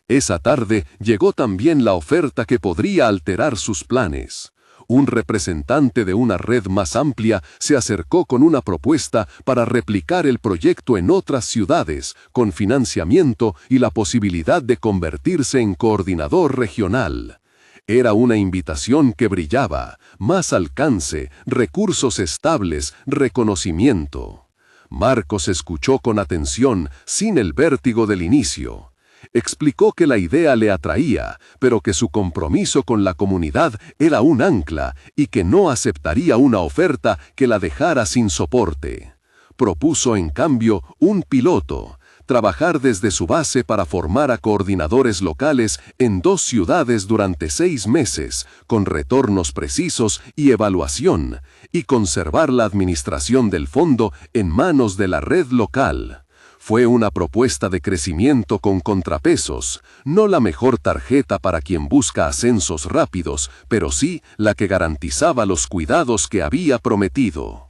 Esa tarde llegó también la oferta que podría alterar sus planes. Un representante de una red más amplia se acercó con una propuesta para replicar el proyecto en otras ciudades, con financiamiento y la posibilidad de convertirse en coordinador regional. Era una invitación que brillaba, más alcance, recursos estables, reconocimiento. Marcos escuchó con atención, sin el vértigo del inicio. Explicó que la idea le atraía, pero que su compromiso con la comunidad era un ancla y que no aceptaría una oferta que la dejara sin soporte. Propuso, en cambio, un piloto, trabajar desde su base para formar a coordinadores locales en 2 ciudades durante 6 meses, con retornos precisos y evaluación, y conservar la administración del fondo en manos de la red local. Fue una propuesta de crecimiento con contrapesos, no la mejor tarjeta para quien busca ascensos rápidos, pero sí la que garantizaba los cuidados que había prometido.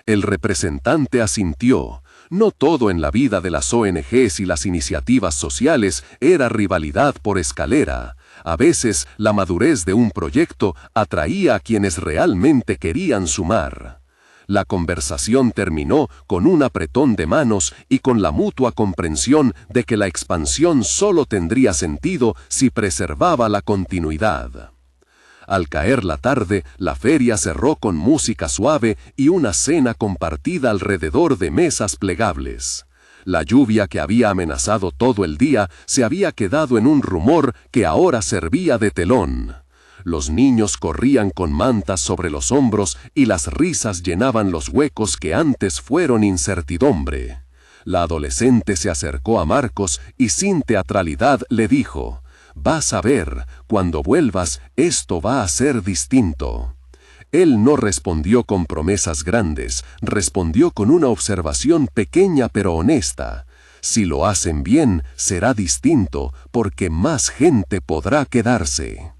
El representante asintió. No todo en la vida de las ONGs y las iniciativas sociales era rivalidad por escalera. A veces, la madurez de un proyecto atraía a quienes realmente querían sumar. La conversación terminó con un apretón de manos y con la mutua comprensión de que la expansión solo tendría sentido si preservaba la continuidad. Al caer la tarde, la feria cerró con música suave y una cena compartida alrededor de mesas plegables. La lluvia que había amenazado todo el día se había quedado en un rumor que ahora servía de telón. Los niños corrían con mantas sobre los hombros y las risas llenaban los huecos que antes fueron incertidumbre. La adolescente se acercó a Marcos y sin teatralidad le dijo: «Vas a ver, cuando vuelvas, esto va a ser distinto». Él no respondió con promesas grandes, respondió con una observación pequeña pero honesta. Si lo hacen bien, será distinto, porque más gente podrá quedarse.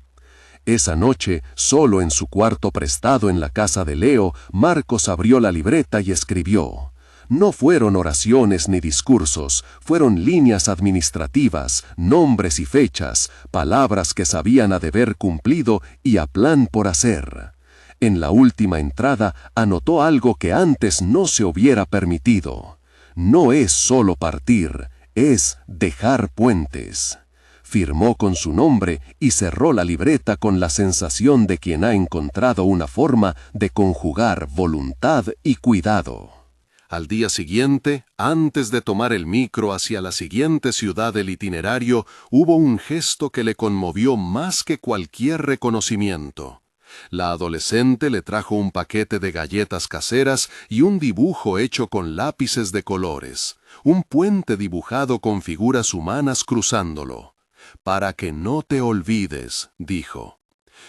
Esa noche, solo en su cuarto prestado en la casa de Leo, Marcos abrió la libreta y escribió. No fueron oraciones ni discursos, fueron líneas administrativas, nombres y fechas, palabras que sabían a deber cumplido y a plan por hacer. En la última entrada anotó algo que antes no se hubiera permitido. No es solo partir, es dejar puentes. Firmó con su nombre y cerró la libreta con la sensación de quien ha encontrado una forma de conjugar voluntad y cuidado. Al día siguiente, antes de tomar el micro hacia la siguiente ciudad del itinerario, hubo un gesto que le conmovió más que cualquier reconocimiento. La adolescente le trajo un paquete de galletas caseras y un dibujo hecho con lápices de colores, un puente dibujado con figuras humanas cruzándolo. «Para que no te olvides», dijo.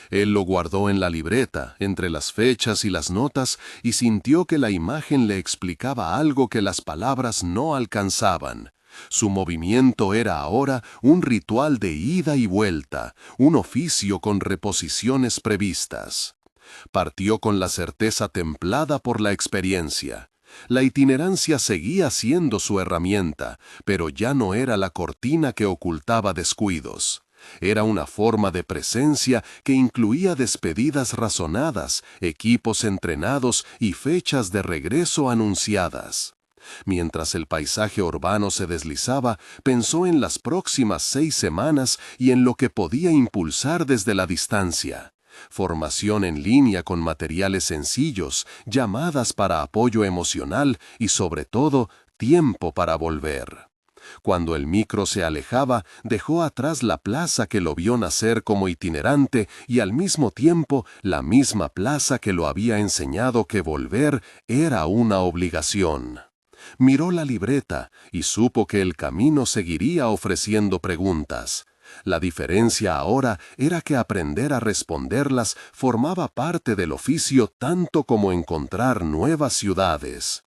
Él lo guardó en la libreta, entre las fechas y las notas, y sintió que la imagen le explicaba algo que las palabras no alcanzaban. Su movimiento era ahora un ritual de ida y vuelta, un oficio con reposiciones previstas. Partió con la certeza templada por la experiencia. La itinerancia seguía siendo su herramienta, pero ya no era la cortina que ocultaba descuidos. Era una forma de presencia que incluía despedidas razonadas, equipos entrenados y fechas de regreso anunciadas. Mientras el paisaje urbano se deslizaba, pensó en las próximas 6 semanas y en lo que podía impulsar desde la distancia. Formación en línea con materiales sencillos, llamadas para apoyo emocional y, sobre todo, tiempo para volver. Cuando el micro se alejaba, dejó atrás la plaza que lo vio nacer como itinerante y al mismo tiempo la misma plaza que lo había enseñado que volver era una obligación. Miró la libreta y supo que el camino seguiría ofreciendo preguntas. La diferencia ahora era que aprender a responderlas formaba parte del oficio tanto como encontrar nuevas ciudades.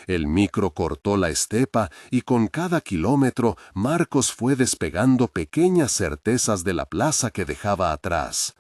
El micro cortó la estepa y con cada kilómetro Marcos fue despegando pequeñas certezas de la plaza que dejaba atrás.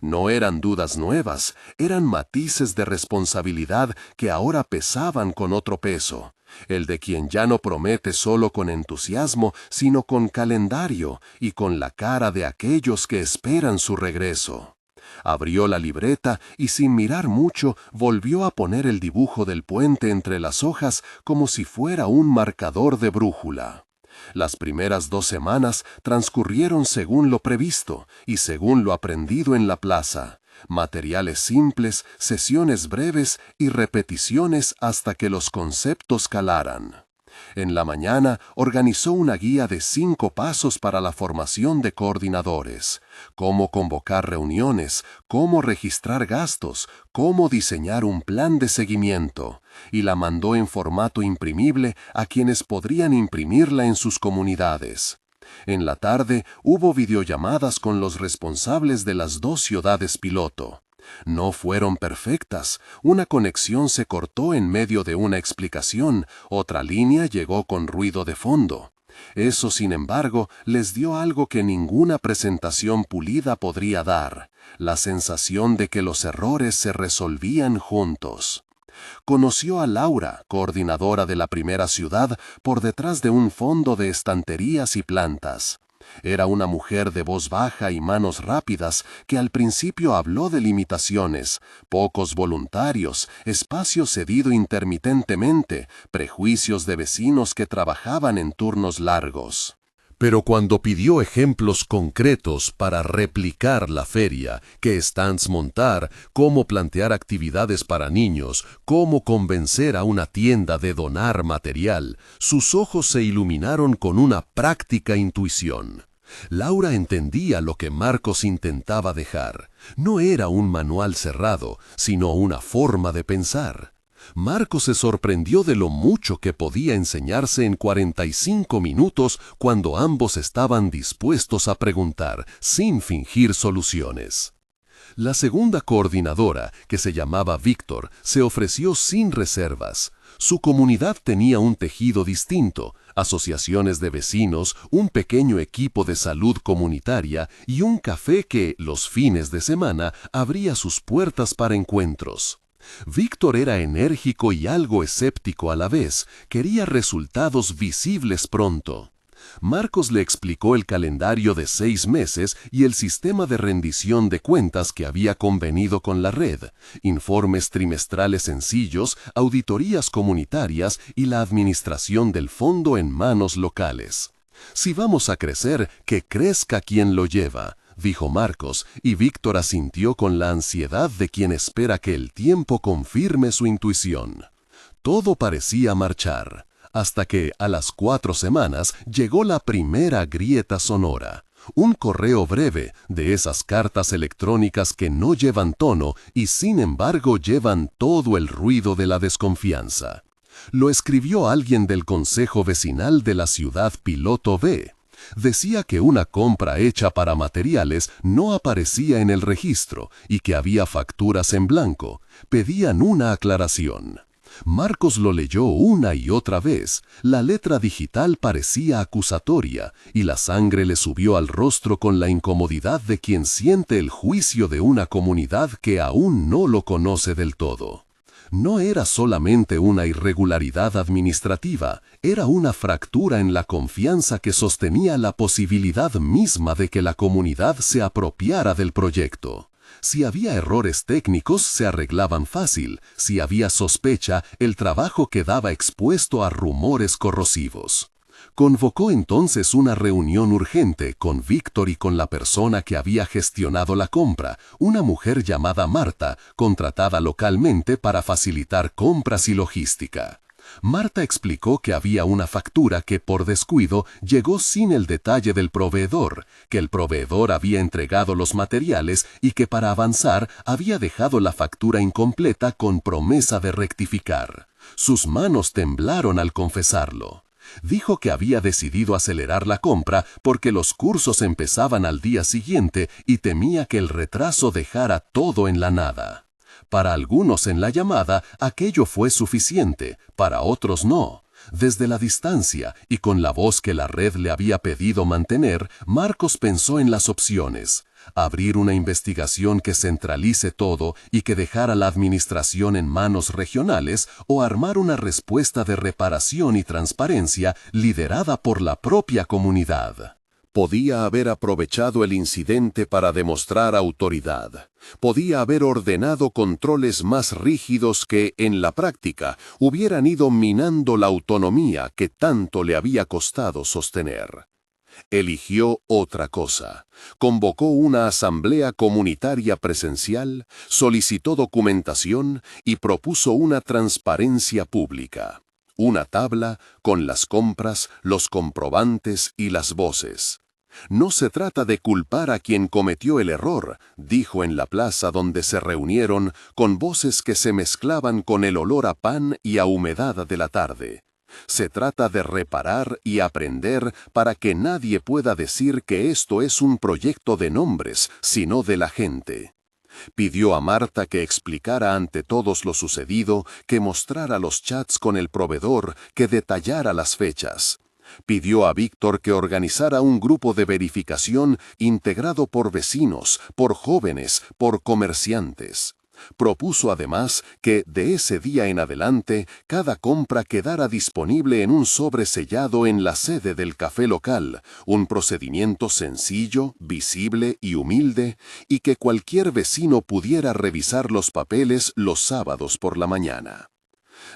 No eran dudas nuevas, eran matices de responsabilidad que ahora pesaban con otro peso, el de quien ya no promete solo con entusiasmo, sino con calendario y con la cara de aquellos que esperan su regreso. Abrió la libreta y sin mirar mucho volvió a poner el dibujo del puente entre las hojas como si fuera un marcador de brújula. Las primeras 2 semanas transcurrieron según lo previsto y según lo aprendido en la plaza. Materiales simples, sesiones breves y repeticiones hasta que los conceptos calaran. En la mañana organizó una guía de 5 pasos para la formación de coordinadores, cómo convocar reuniones, cómo registrar gastos, cómo diseñar un plan de seguimiento, y la mandó en formato imprimible a quienes podrían imprimirla en sus comunidades. En la tarde hubo videollamadas con los responsables de las 2 ciudades piloto. No fueron perfectas, una conexión se cortó en medio de una explicación, otra línea llegó con ruido de fondo. Eso, sin embargo, les dio algo que ninguna presentación pulida podría dar, la sensación de que los errores se resolvían juntos. Conoció a Laura, coordinadora de la primera ciudad, por detrás de un fondo de estanterías y plantas. Era una mujer de voz baja y manos rápidas que al principio habló de limitaciones, pocos voluntarios, espacio cedido intermitentemente, prejuicios de vecinos que trabajaban en turnos largos. Pero cuando pidió ejemplos concretos para replicar la feria, qué stands montar, cómo plantear actividades para niños, cómo convencer a una tienda de donar material, sus ojos se iluminaron con una práctica intuición. Laura entendía lo que Marcos intentaba dejar. No era un manual cerrado, sino una forma de pensar. Marcos se sorprendió de lo mucho que podía enseñarse en 45 minutos cuando ambos estaban dispuestos a preguntar, sin fingir soluciones. La segunda coordinadora, que se llamaba Víctor, se ofreció sin reservas. Su comunidad tenía un tejido distinto, asociaciones de vecinos, un pequeño equipo de salud comunitaria y un café que, los fines de semana, abría sus puertas para encuentros. Víctor era enérgico y algo escéptico a la vez, quería resultados visibles pronto. Marcos le explicó el calendario de 6 meses y el sistema de rendición de cuentas que había convenido con la red, informes trimestrales sencillos, auditorías comunitarias y la administración del fondo en manos locales. Si vamos a crecer, que crezca quien lo lleva, dijo Marcos, y Víctor asintió con la ansiedad de quien espera que el tiempo confirme su intuición. Todo parecía marchar, hasta que, a las 4 semanas, llegó la primera grieta sonora. Un correo breve, de esas cartas electrónicas que no llevan tono y sin embargo llevan todo el ruido de la desconfianza. Lo escribió alguien del Consejo Vecinal de la ciudad Piloto B. Decía que una compra hecha para materiales no aparecía en el registro y que había facturas en blanco. Pedían una aclaración. Marcos lo leyó una y otra vez. La letra digital parecía acusatoria y la sangre le subió al rostro con la incomodidad de quien siente el juicio de una comunidad que aún no lo conoce del todo. No era solamente una irregularidad administrativa, era una fractura en la confianza que sostenía la posibilidad misma de que la comunidad se apropiara del proyecto. Si había errores técnicos, se arreglaban fácil. Si había sospecha, el trabajo quedaba expuesto a rumores corrosivos. Convocó entonces una reunión urgente con Víctor y con la persona que había gestionado la compra, una mujer llamada Marta, contratada localmente para facilitar compras y logística. Marta explicó que había una factura que por descuido llegó sin el detalle del proveedor, que el proveedor había entregado los materiales y que para avanzar había dejado la factura incompleta con promesa de rectificar. Sus manos temblaron al confesarlo. Dijo que había decidido acelerar la compra porque los cursos empezaban al día siguiente y temía que el retraso dejara todo en la nada. Para algunos en la llamada aquello fue suficiente, para otros no. Desde la distancia y con la voz que la red le había pedido mantener, Marcos pensó en las opciones: abrir una investigación que centralice todo y que dejara la administración en manos regionales, o armar una respuesta de reparación y transparencia liderada por la propia comunidad. Podía haber aprovechado el incidente para demostrar autoridad. Podía haber ordenado controles más rígidos que, en la práctica, hubieran ido minando la autonomía que tanto le había costado sostener. Eligió otra cosa. Convocó una asamblea comunitaria presencial, solicitó documentación y propuso una transparencia pública. Una tabla con las compras, los comprobantes y las voces. No se trata de culpar a quien cometió el error, dijo en la plaza donde se reunieron, con voces que se mezclaban con el olor a pan y a humedad de la tarde. Se trata de reparar y aprender para que nadie pueda decir que esto es un proyecto de nombres, sino de la gente. Pidió a Marta que explicara ante todos lo sucedido, que mostrara los chats con el proveedor, que detallara las fechas. Pidió a Víctor que organizara un grupo de verificación integrado por vecinos, por jóvenes, por comerciantes. Propuso además que, de ese día en adelante, cada compra quedara disponible en un sobre sellado en la sede del café local, un procedimiento sencillo, visible y humilde, y que cualquier vecino pudiera revisar los papeles los sábados por la mañana.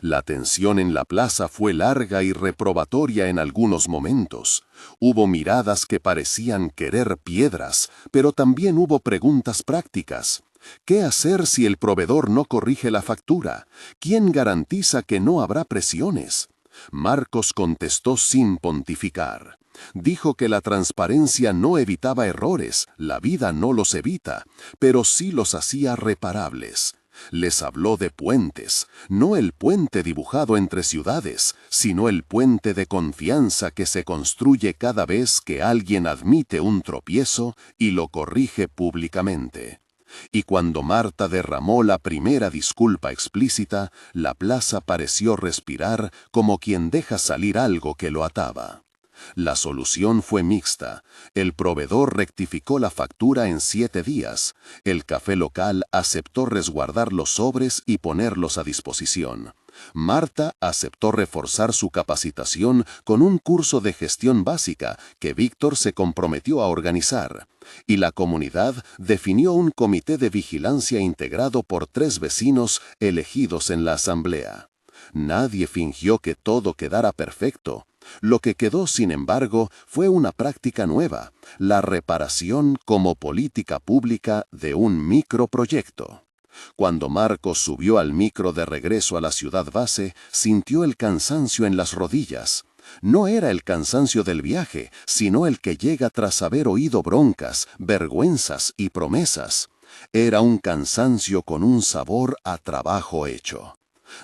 La tensión en la plaza fue larga y reprobatoria en algunos momentos. Hubo miradas que parecían querer piedras, pero también hubo preguntas prácticas. ¿Qué hacer si el proveedor no corrige la factura? ¿Quién garantiza que no habrá presiones? Marcos contestó sin pontificar. Dijo que la transparencia no evitaba errores, la vida no los evita, pero sí los hacía reparables. Les habló de puentes, no el puente dibujado entre ciudades, sino el puente de confianza que se construye cada vez que alguien admite un tropiezo y lo corrige públicamente. Y cuando Marta derramó la primera disculpa explícita, la plaza pareció respirar como quien deja salir algo que lo ataba. La solución fue mixta. El proveedor rectificó la factura en 7 días. El café local aceptó resguardar los sobres y ponerlos a disposición. Marta aceptó reforzar su capacitación con un curso de gestión básica que Víctor se comprometió a organizar. Y la comunidad definió un comité de vigilancia integrado por 3 vecinos elegidos en la asamblea. Nadie fingió que todo quedara perfecto. Lo que quedó, sin embargo, fue una práctica nueva, la reparación como política pública de un microproyecto. Cuando Marcos subió al micro de regreso a la ciudad base, sintió el cansancio en las rodillas. No era el cansancio del viaje, sino el que llega tras haber oído broncas, vergüenzas y promesas. Era un cansancio con un sabor a trabajo hecho.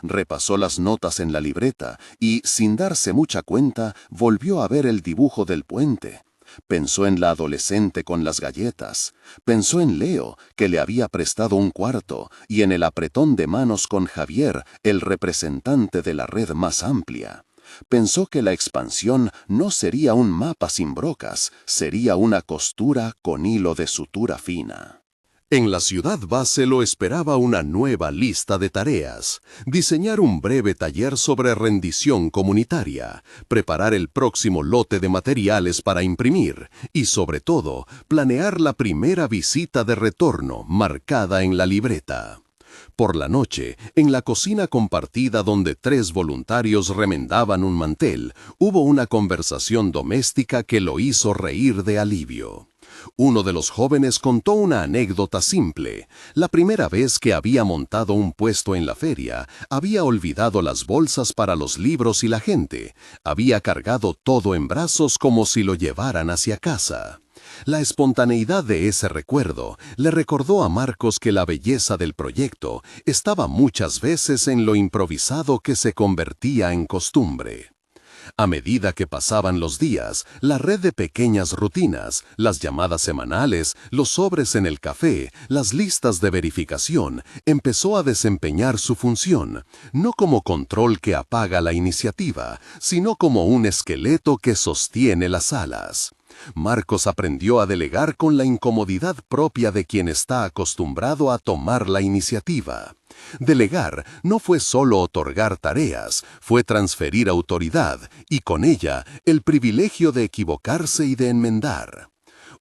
Repasó las notas en la libreta y, sin darse mucha cuenta, volvió a ver el dibujo del puente. Pensó en la adolescente con las galletas. Pensó en Leo, que le había prestado un cuarto, y en el apretón de manos con Javier, el representante de la red más amplia. Pensó que la expansión no sería un mapa sin brocas, sería una costura con hilo de sutura fina. En la ciudad base lo esperaba una nueva lista de tareas: diseñar un breve taller sobre rendición comunitaria, preparar el próximo lote de materiales para imprimir y, sobre todo, planear la primera visita de retorno marcada en la libreta. Por la noche, en la cocina compartida donde 3 voluntarios remendaban un mantel, hubo una conversación doméstica que lo hizo reír de alivio. Uno de los jóvenes contó una anécdota simple. La primera vez que había montado un puesto en la feria, había olvidado las bolsas para los libros y la gente. Había cargado todo en brazos como si lo llevaran hacia casa. La espontaneidad de ese recuerdo le recordó a Marcos que la belleza del proyecto estaba muchas veces en lo improvisado que se convertía en costumbre. A medida que pasaban los días, la red de pequeñas rutinas, las llamadas semanales, los sobres en el café, las listas de verificación, empezó a desempeñar su función, no como control que apaga la iniciativa, sino como un esqueleto que sostiene las alas. Marcos aprendió a delegar con la incomodidad propia de quien está acostumbrado a tomar la iniciativa. Delegar no fue solo otorgar tareas, fue transferir autoridad y con ella el privilegio de equivocarse y de enmendar.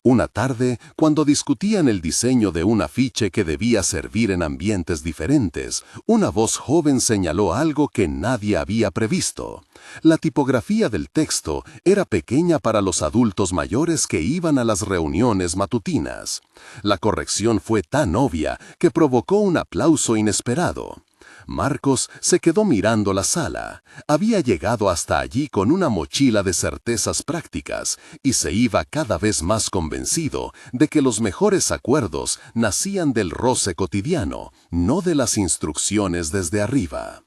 Una tarde, cuando discutían el diseño de un afiche que debía servir en ambientes diferentes, una voz joven señaló algo que nadie había previsto. La tipografía del texto era pequeña para los adultos mayores que iban a las reuniones matutinas. La corrección fue tan obvia que provocó un aplauso inesperado. Marcos se quedó mirando la sala. Había llegado hasta allí con una mochila de certezas prácticas y se iba cada vez más convencido de que los mejores acuerdos nacían del roce cotidiano, no de las instrucciones desde arriba.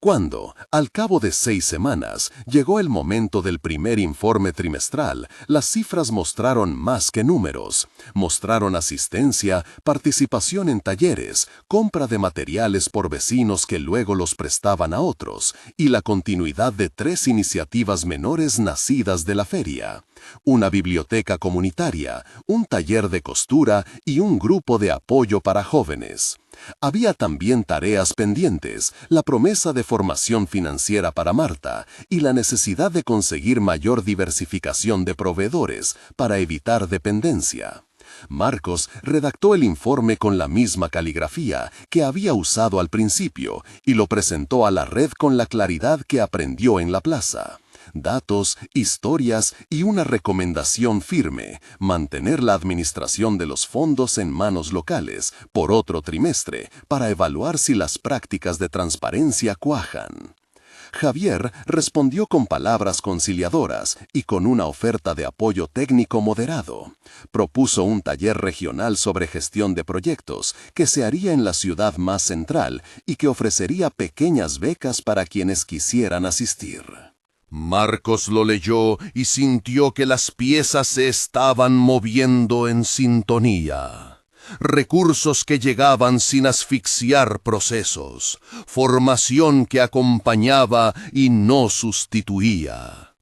Cuando, al cabo de 6 semanas, llegó el momento del primer informe trimestral, las cifras mostraron más que números. Mostraron asistencia, participación en talleres, compra de materiales por vecinos que luego los prestaban a otros, y la continuidad de 3 iniciativas menores nacidas de la feria: una biblioteca comunitaria, un taller de costura y un grupo de apoyo para jóvenes. Había también tareas pendientes, la promesa de formación financiera para Marta y la necesidad de conseguir mayor diversificación de proveedores para evitar dependencia. Marcos redactó el informe con la misma caligrafía que había usado al principio y lo presentó a la red con la claridad que aprendió en la plaza. Datos, historias y una recomendación firme: mantener la administración de los fondos en manos locales por otro trimestre para evaluar si las prácticas de transparencia cuajan. Javier respondió con palabras conciliadoras y con una oferta de apoyo técnico moderado. Propuso un taller regional sobre gestión de proyectos que se haría en la ciudad más central y que ofrecería pequeñas becas para quienes quisieran asistir. Marcos lo leyó y sintió que las piezas se estaban moviendo en sintonía. Recursos que llegaban sin asfixiar procesos, formación que acompañaba y no sustituía.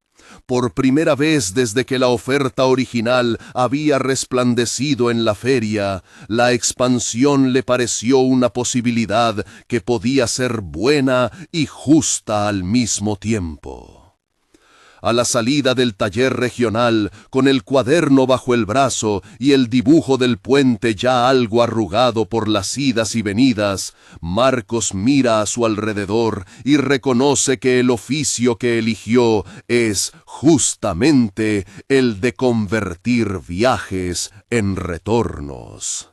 Por primera vez desde que la oferta original había resplandecido en la feria, la expansión le pareció una posibilidad que podía ser buena y justa al mismo tiempo. A la salida del taller regional, con el cuaderno bajo el brazo y el dibujo del puente ya algo arrugado por las idas y venidas, Marcos mira a su alrededor y reconoce que el oficio que eligió es justamente el de convertir viajes en retornos.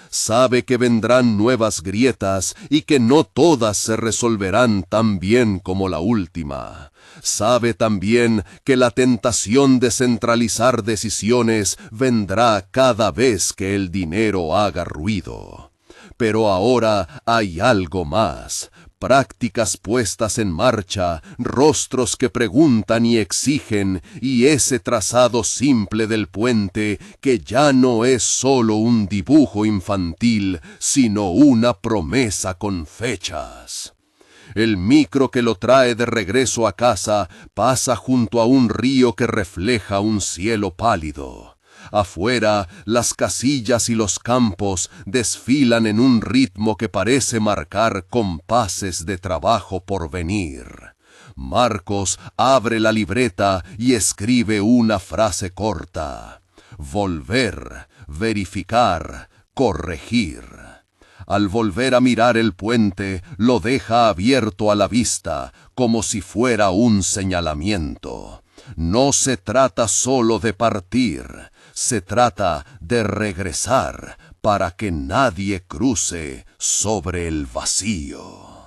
Sabe que vendrán nuevas grietas y que no todas se resolverán tan bien como la última. Sabe también que la tentación de centralizar decisiones vendrá cada vez que el dinero haga ruido. Pero ahora hay algo más. Prácticas puestas en marcha, rostros que preguntan y exigen, y ese trazado simple del puente que ya no es solo un dibujo infantil, sino una promesa con fechas. El micro que lo trae de regreso a casa pasa junto a un río que refleja un cielo pálido. Afuera, las casillas y los campos desfilan en un ritmo que parece marcar compases de trabajo por venir. Marcos abre la libreta y escribe una frase corta: volver, verificar, corregir. Al volver a mirar el puente, lo deja abierto a la vista, como si fuera un señalamiento. No se trata solo de partir, se trata de regresar para que nadie cruce sobre el vacío.